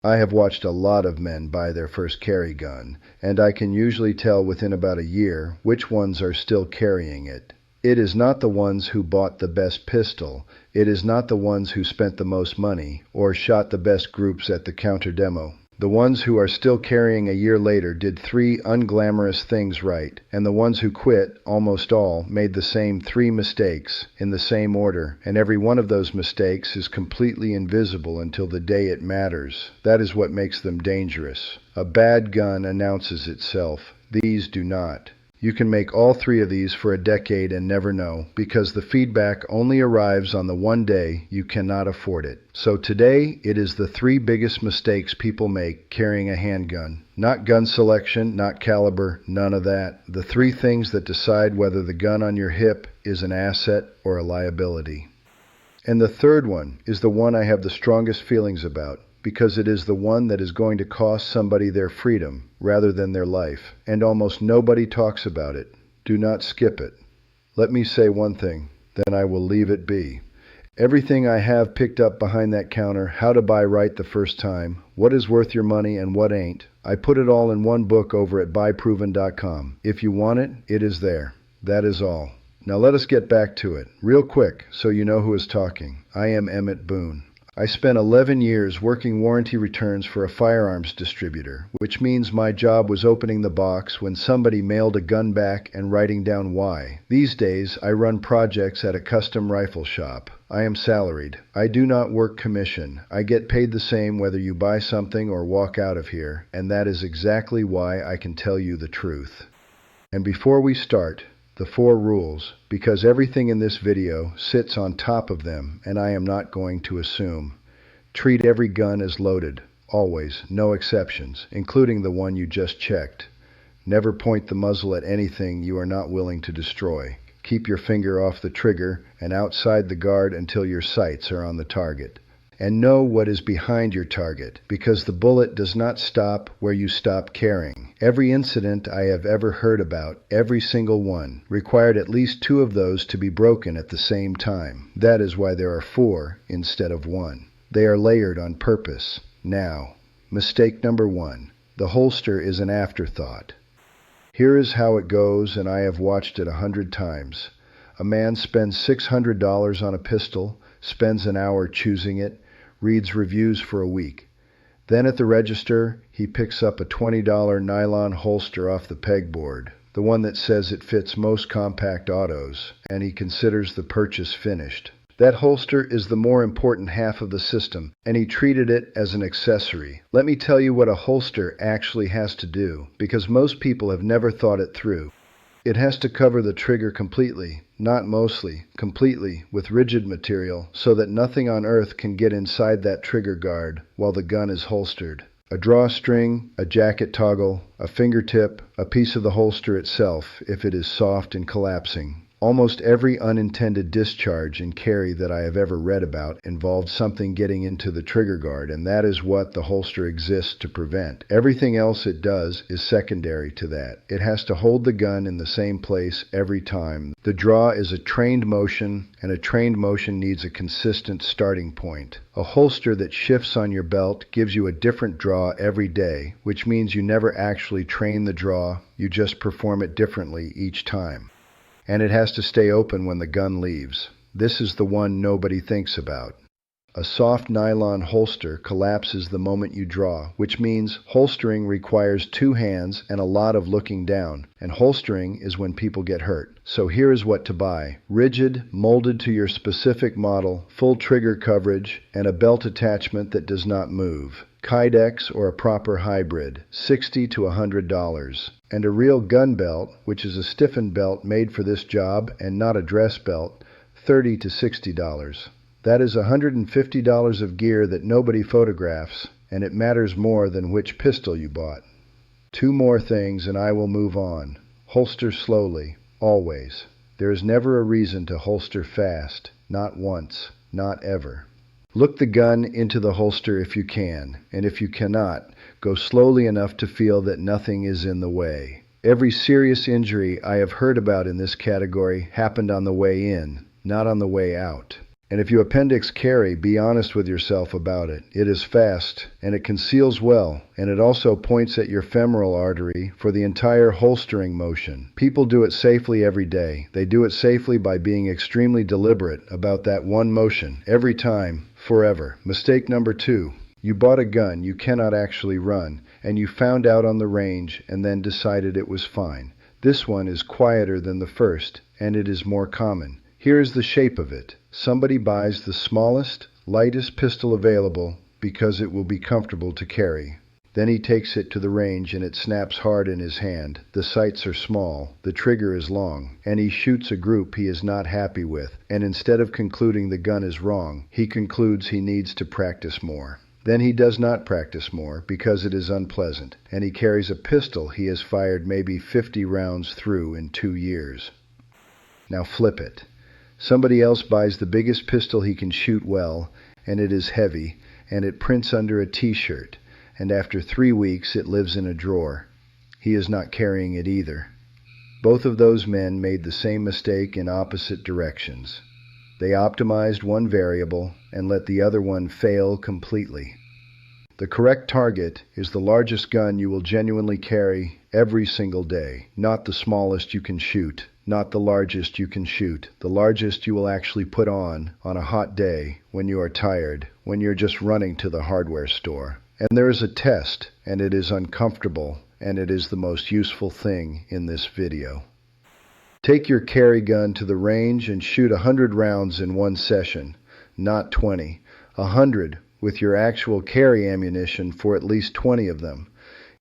I have watched a lot of men buy their first carry gun, and I can usually tell within about a year which ones are still carrying it. It is not the ones who bought the best pistol, it is not the ones who spent the most money, or shot the best groups at the counter demo. The ones who are still carrying a year later did 3 unglamorous things right, and the ones who quit, almost all, made the same 3 mistakes, in the same order, and every one of those mistakes is completely invisible until the day it matters. That is what makes them dangerous. A bad gun announces itself. These do not. You can make all 3 of these for a decade and never know, because the feedback only arrives on the one day you cannot afford it. So today, it is the 3 biggest mistakes people make carrying a handgun. Not gun selection, not caliber, none of that. The 3 things that decide whether the gun on your hip is an asset or a liability. And the third one is the one I have the strongest feelings about, because it is the one that is going to cost somebody their freedom rather than their life, and almost nobody talks about it. Do not skip it. Let me say one thing, then I will leave it be. Everything I have picked up behind that counter, how to buy right the first time, what is worth your money and what ain't, I put it all in one book over at buyproven.com. If you want it, it is there. That is all. Now let us get back to it, real quick, so you know who is talking. I am Emmett Boone. I spent 11 years working warranty returns for a firearms distributor, which means my job was opening the box when somebody mailed a gun back and writing down why. These days, I run projects at a custom rifle shop. I am salaried. I do not work commission. I get paid the same whether you buy something or walk out of here, and that is exactly why I can tell you the truth. And before we start, the 4 rules, because everything in this video sits on top of them, and I am not going to assume. Treat every gun as loaded, always, no exceptions, including the one you just checked. Never point the muzzle at anything you are not willing to destroy. Keep your finger off the trigger and outside the guard until your sights are on the target. And know what is behind your target, because the bullet does not stop where you stop caring. Every incident I have ever heard about, every single one, required at least 2 of those to be broken at the same time. That is why there are 4 instead of 1. They are layered on purpose. Now, mistake number 1. The holster is an afterthought. Here is how it goes, and I have watched it 100 times. A man spends $600 on a pistol, spends an hour choosing it, reads reviews for a week. Then at the register, he picks up a $20 nylon holster off the pegboard, the one that says it fits most compact autos, and he considers the purchase finished. That holster is the more important half of the system, and he treated it as an accessory. Let me tell you what a holster actually has to do, because most people have never thought it through. It has to cover the trigger completely, not mostly, completely, with rigid material, so that nothing on earth can get inside that trigger guard while the gun is holstered. A drawstring, a jacket toggle, a fingertip, a piece of the holster itself, if it is soft and collapsing. Almost every unintended discharge in carry that I have ever read about involved something getting into the trigger guard, and that is what the holster exists to prevent. Everything else it does is secondary to that. It has to hold the gun in the same place every time. The draw is a trained motion, and a trained motion needs a consistent starting point. A holster that shifts on your belt gives you a different draw every day, which means you never actually train the draw, you just perform it differently each time. And it has to stay open when the gun leaves. This is the one nobody thinks about. A soft nylon holster collapses the moment you draw, which means holstering requires 2 hands and a lot of looking down, and holstering is when people get hurt. So here is what to buy. Rigid, molded to your specific model, full trigger coverage, and a belt attachment that does not move. Kydex or a proper hybrid, $60 to $100. And a real gun belt, which is a stiffened belt made for this job and not a dress belt, $30 to $60. That is $150 of gear that nobody photographs, and it matters more than which pistol you bought. 2 more things and I will move on. Holster slowly, always. There is never a reason to holster fast, not once, not ever. Look the gun into the holster if you can, and if you cannot, go slowly enough to feel that nothing is in the way. Every serious injury I have heard about in this category happened on the way in, not on the way out. And if you appendix carry, be honest with yourself about it. It is fast, and it conceals well, and it also points at your femoral artery for the entire holstering motion. People do it safely every day. They do it safely by being extremely deliberate about that one motion, every time, forever. Mistake number 2. You bought a gun you cannot actually run, and you found out on the range and then decided it was fine. This one is quieter than the first, and it is more common. Here is the shape of it. Somebody buys the smallest, lightest pistol available because it will be comfortable to carry. Then he takes it to the range and it snaps hard in his hand. The sights are small, the trigger is long, and he shoots a group he is not happy with, and instead of concluding the gun is wrong, he concludes he needs to practice more. Then he does not practice more because it is unpleasant, and he carries a pistol he has fired maybe 50 rounds through in 2 years. Now flip it. Somebody else buys the biggest pistol he can shoot well, and it is heavy, and it prints under a t-shirt, and after 3 weeks it lives in a drawer. He is not carrying it either. Both of those men made the same mistake in opposite directions. They optimized one variable and let the other one fail completely. The correct target is the largest gun you will genuinely carry every single day, not the smallest you can shoot. Not the largest you can shoot, the largest you will actually put on a hot day when you are tired, when you're just running to the hardware store. And there is a test, and it is uncomfortable, and it is the most useful thing in this video. Take your carry gun to the range and shoot 100 rounds in one session, not 20. 100 with your actual carry ammunition for at least 20 of them.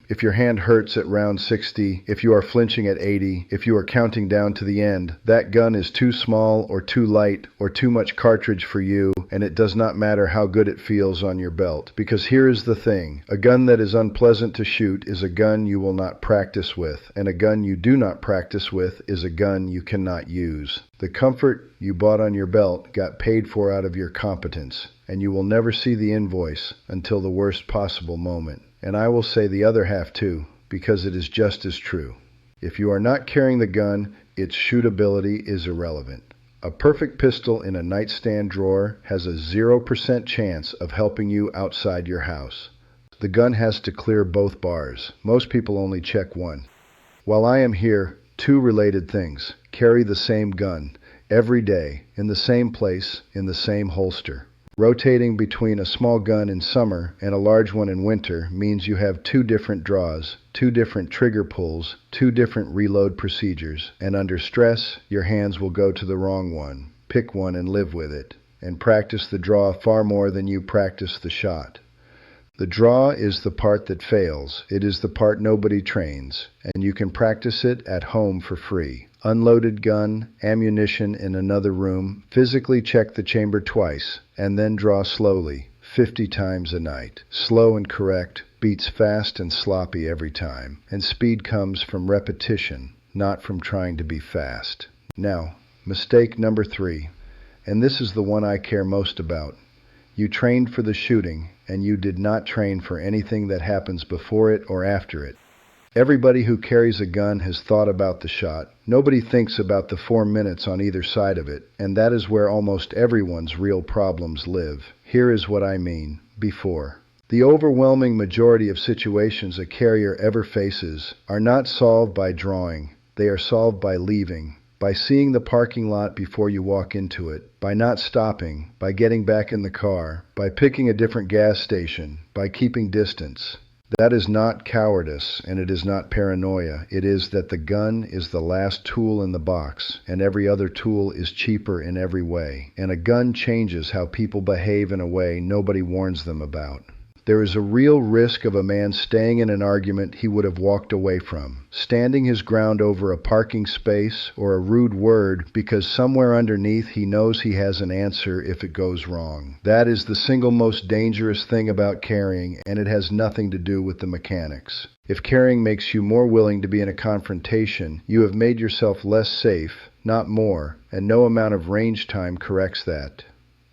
If your hand hurts at round 60, if you are flinching at 80, if you are counting down to the end, that gun is too small or too light or too much cartridge for you, and it does not matter how good it feels on your belt. Because here is the thing, a gun that is unpleasant to shoot is a gun you will not practice with, and a gun you do not practice with is a gun you cannot use. The comfort you bought on your belt got paid for out of your competence, and you will never see the invoice until the worst possible moment. And I will say the other half too, because it is just as true. If you are not carrying the gun, its shootability is irrelevant. A perfect pistol in a nightstand drawer has a 0% chance of helping you outside your house. The gun has to clear both bars. Most people only check one. While I am here, 2 related things. Carry the same gun every day, in the same place, in the same holster. Rotating between a small gun in summer and a large one in winter means you have 2 different draws, 2 different trigger pulls, 2 different reload procedures, and under stress, your hands will go to the wrong one. Pick one and live with it, and practice the draw far more than you practice the shot. The draw is the part that fails. It is the part nobody trains, and you can practice it at home for free. Unloaded gun, ammunition in another room, physically check the chamber twice, and then draw slowly, 50 times a night. Slow and correct beats fast and sloppy every time, and speed comes from repetition, not from trying to be fast. Now, mistake number 3, and this is the one I care most about. You trained for the shooting, and you did not train for anything that happens before it or after it. Everybody who carries a gun has thought about the shot. Nobody thinks about the 4 minutes on either side of it, and that is where almost everyone's real problems live. Here is what I mean. Before. The overwhelming majority of situations a carrier ever faces are not solved by drawing. They are solved by leaving, by seeing the parking lot before you walk into it, by not stopping, by getting back in the car, by picking a different gas station, by keeping distance. That is not cowardice, and it is not paranoia. It is that the gun is the last tool in the box, and every other tool is cheaper in every way. And a gun changes how people behave in a way nobody warns them about. There is a real risk of a man staying in an argument he would have walked away from, standing his ground over a parking space or a rude word because somewhere underneath he knows he has an answer if it goes wrong. That is the single most dangerous thing about carrying, and it has nothing to do with the mechanics. If carrying makes you more willing to be in a confrontation, you have made yourself less safe, not more, and no amount of range time corrects that.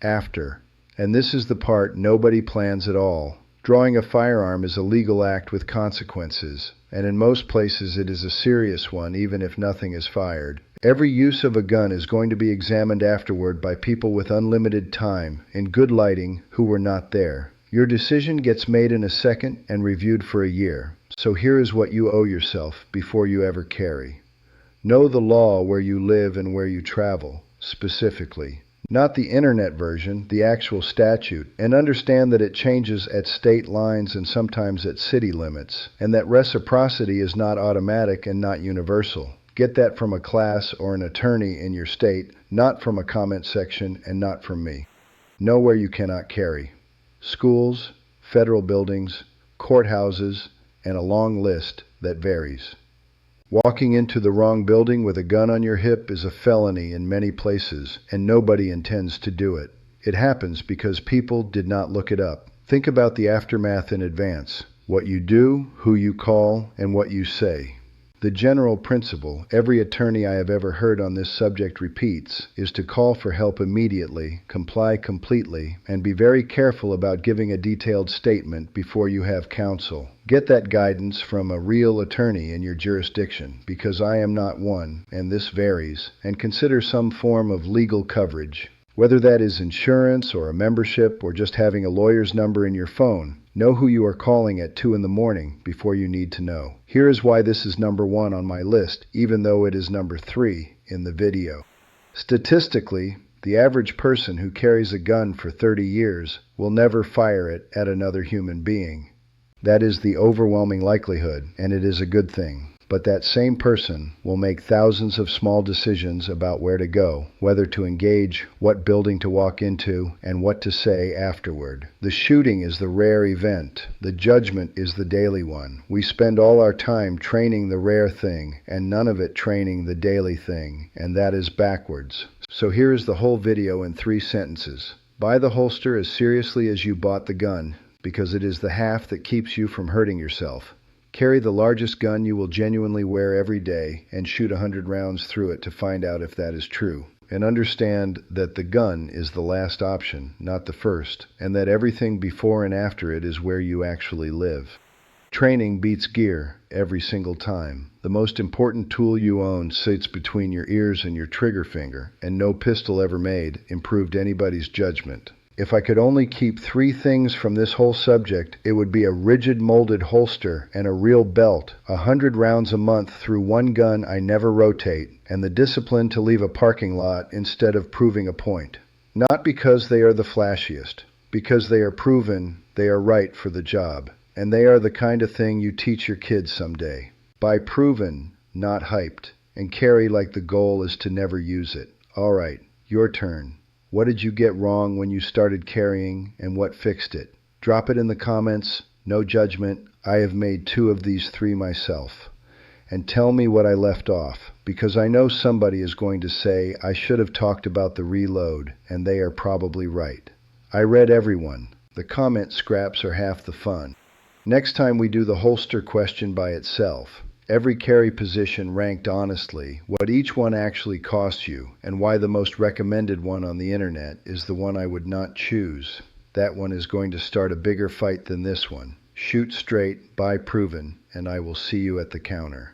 After. And this is the part nobody plans at all. Drawing a firearm is a legal act with consequences, and in most places it is a serious one even if nothing is fired. Every use of a gun is going to be examined afterward by people with unlimited time, in good lighting, who were not there. Your decision gets made in a second and reviewed for a year. So here is what you owe yourself before you ever carry. Know the law where you live and where you travel, specifically. Not the internet version, the actual statute, and understand that it changes at state lines and sometimes at city limits, and that reciprocity is not automatic and not universal. Get that from a class or an attorney in your state, not from a comment section and not from me. Know where you cannot carry. Schools, federal buildings, courthouses, and a long list that varies. Walking into the wrong building with a gun on your hip is a felony in many places, and nobody intends to do it. It happens because people did not look it up. Think about the aftermath in advance. What you do, who you call, and what you say. The general principle every attorney I have ever heard on this subject repeats is to call for help immediately, comply completely, and be very careful about giving a detailed statement before you have counsel. Get that guidance from a real attorney in your jurisdiction, because I am not one, and this varies, and consider some form of legal coverage. Whether that is insurance or a membership or just having a lawyer's number in your phone, know who you are calling at 2 in the morning before you need to know. Here is why this is number 1 on my list, even though it is number 3 in the video. Statistically, the average person who carries a gun for 30 years will never fire it at another human being. That is the overwhelming likelihood, and it is a good thing. But that same person will make thousands of small decisions about where to go, whether to engage, what building to walk into, and what to say afterward. The shooting is the rare event. The judgment is the daily one. We spend all our time training the rare thing, and none of it training the daily thing, and that is backwards. So here is the whole video in 3 sentences. Buy the holster as seriously as you bought the gun, because it is the half that keeps you from hurting yourself. Carry the largest gun you will genuinely wear every day and shoot 100 rounds through it to find out if that is true. And understand that the gun is the last option, not the first, and that everything before and after it is where you actually live. Training beats gear every single time. The most important tool you own sits between your ears and your trigger finger, and no pistol ever made improved anybody's judgment. If I could only keep 3 things from this whole subject, it would be a rigid molded holster and a real belt, 100 rounds a month through one gun I never rotate, and the discipline to leave a parking lot instead of proving a point. Not because they are the flashiest, because they are proven they are right for the job, and they are the kind of thing you teach your kids someday. Buy proven, not hyped, and carry like the goal is to never use it. All right, your turn. What did you get wrong when you started carrying, and what fixed it? Drop it in the comments. No judgment. I have made 2 of these 3 myself. And tell me what I left off, because I know somebody is going to say I should have talked about the reload, and they are probably right. I read everyone. The comment scraps are half the fun. Next time we do the holster question by itself. Every carry position ranked honestly, what each one actually costs you, and why the most recommended one on the internet is the one I would not choose. That one is going to start a bigger fight than this one. Shoot straight, buy proven, and I will see you at the counter.